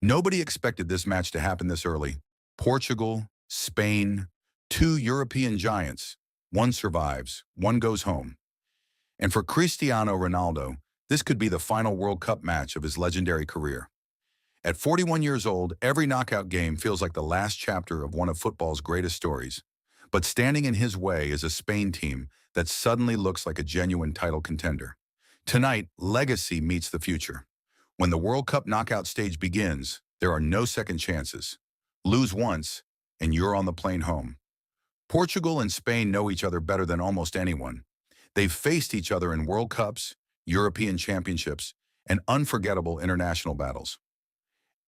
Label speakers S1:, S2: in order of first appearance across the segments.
S1: Nobody expected this match to happen this early. Portugal, Spain, two European giants. One survives, one goes home. And for Cristiano Ronaldo, this could be the final World Cup match of his legendary career. At 41 years old, every knockout game feels like the last chapter of one of football's greatest stories. But standing in his way is a Spain team that suddenly looks like a genuine title contender. Tonight, legacy meets the future. When the World Cup knockout stage begins, there are no second chances. Lose once, and you're on the plane home. Portugal and Spain know each other better than almost anyone. They've faced each other in World Cups, European Championships, and unforgettable international battles.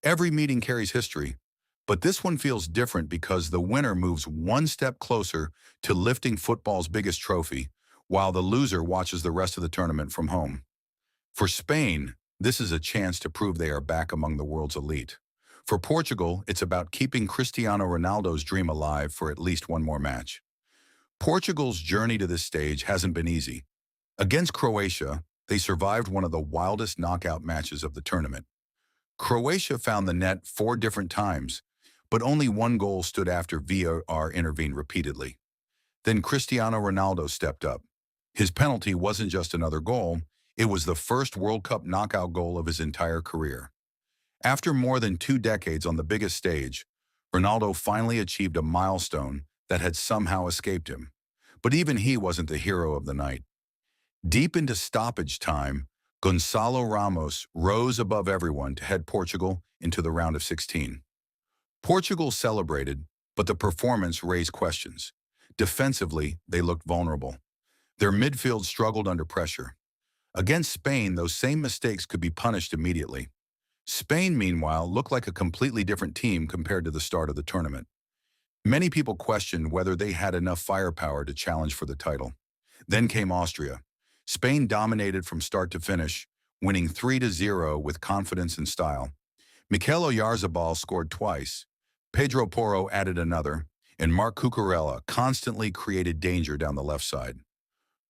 S1: Every meeting carries history, but this one feels different because the winner moves one step closer to lifting football's biggest trophy, while the loser watches the rest of the tournament from home. For Spain, this is a chance to prove they are back among the world's elite. For Portugal, it's about keeping Cristiano Ronaldo's dream alive for at least one more match. Portugal's journey to this stage hasn't been easy. Against Croatia, they survived one of the wildest knockout matches of the tournament. Croatia found the net 4 different times, but only one goal stood after VAR intervened repeatedly. Then Cristiano Ronaldo stepped up. His penalty wasn't just another goal, it was the first World Cup knockout goal of his entire career. After more than 2 decades on the biggest stage, Ronaldo finally achieved a milestone that had somehow escaped him. But even he wasn't the hero of the night. Deep into stoppage time, Gonçalo Ramos rose above everyone to head Portugal into the round of 16. Portugal celebrated, but the performance raised questions. Defensively, they looked vulnerable. Their midfield struggled under pressure. Against Spain, those same mistakes could be punished immediately. Spain, meanwhile, looked like a completely different team compared to the start of the tournament. Many people questioned whether they had enough firepower to challenge for the title. Then came Austria. Spain dominated from start to finish, winning 3-0 with confidence and style. Mikel Oyarzabal scored twice, Pedro Porro added another, and Marc Cucurella constantly created danger down the left side.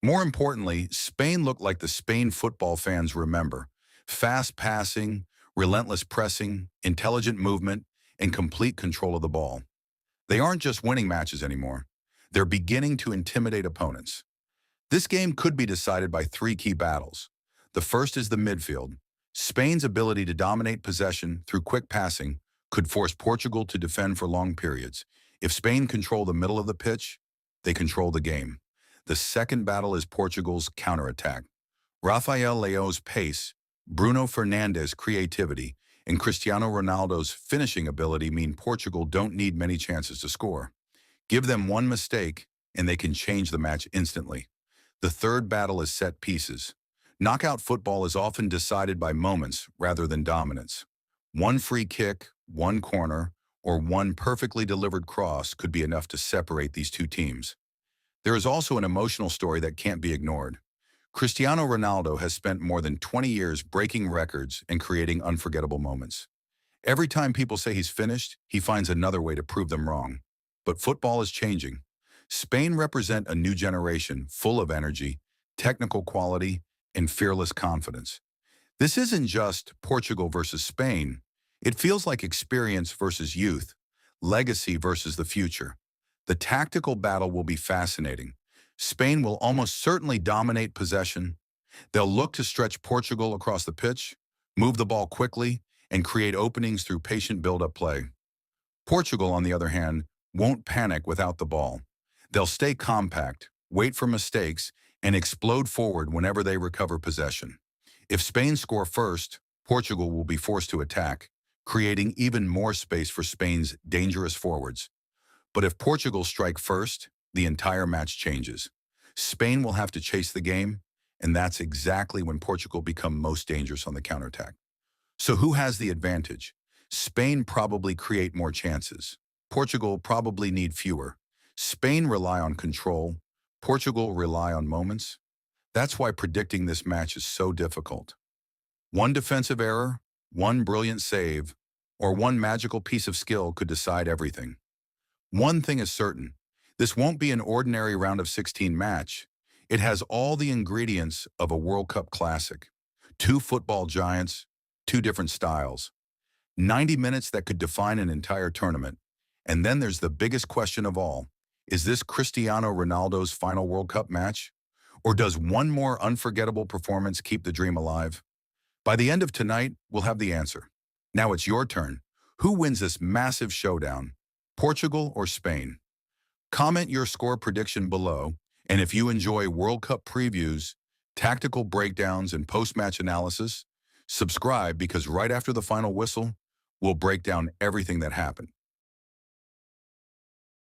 S1: More importantly, Spain looked like the Spain football fans remember. Fast passing, relentless pressing, intelligent movement, and complete control of the ball. They aren't just winning matches anymore. They're beginning to intimidate opponents. This game could be decided by 3 key battles. The first is the midfield. Spain's ability to dominate possession through quick passing could force Portugal to defend for long periods. If Spain control the middle of the pitch, they control the game. The second battle is Portugal's counterattack. Rafael Leao's pace, Bruno Fernandes' creativity, and Cristiano Ronaldo's finishing ability mean Portugal don't need many chances to score. Give them one mistake, and they can change the match instantly. The third battle is set pieces. Knockout football is often decided by moments rather than dominance. One free kick, one corner, or one perfectly delivered cross could be enough to separate these two teams. There is also an emotional story that can't be ignored. Cristiano Ronaldo has spent more than 20 years breaking records and creating unforgettable moments. Every time people say he's finished, he finds another way to prove them wrong. But football is changing. Spain represent a new generation full of energy, technical quality, and fearless confidence. This isn't just Portugal versus Spain. It feels like experience versus youth, legacy versus the future. The tactical battle will be fascinating. Spain will almost certainly dominate possession. They'll look to stretch Portugal across the pitch, move the ball quickly, and create openings through patient build-up play. Portugal, on the other hand, won't panic without the ball. They'll stay compact, wait for mistakes, and explode forward whenever they recover possession. If Spain score first, Portugal will be forced to attack, creating even more space for Spain's dangerous forwards. But if Portugal strike first, the entire match changes. Spain will have to chase the game, and that's exactly when Portugal become most dangerous on the counterattack. So who has the advantage? Spain probably create more chances. Portugal probably need fewer. Spain rely on control. Portugal rely on moments. That's why predicting this match is so difficult. One defensive error, one brilliant save, or one magical piece of skill could decide everything. One thing is certain. This won't be an ordinary round of 16 match. It has all the ingredients of a World Cup classic. 2 football giants, 2 different styles. 90 minutes that could define an entire tournament. And then there's the biggest question of all. Is this Cristiano Ronaldo's final World Cup match? Or does one more unforgettable performance keep the dream alive? By the end of tonight, we'll have the answer. Now it's your turn. Who wins this massive showdown? Portugal or Spain? Comment your score prediction below, and if you enjoy World Cup previews, tactical breakdowns, and post-match analysis, subscribe because right after the final whistle, we'll break down everything that happened.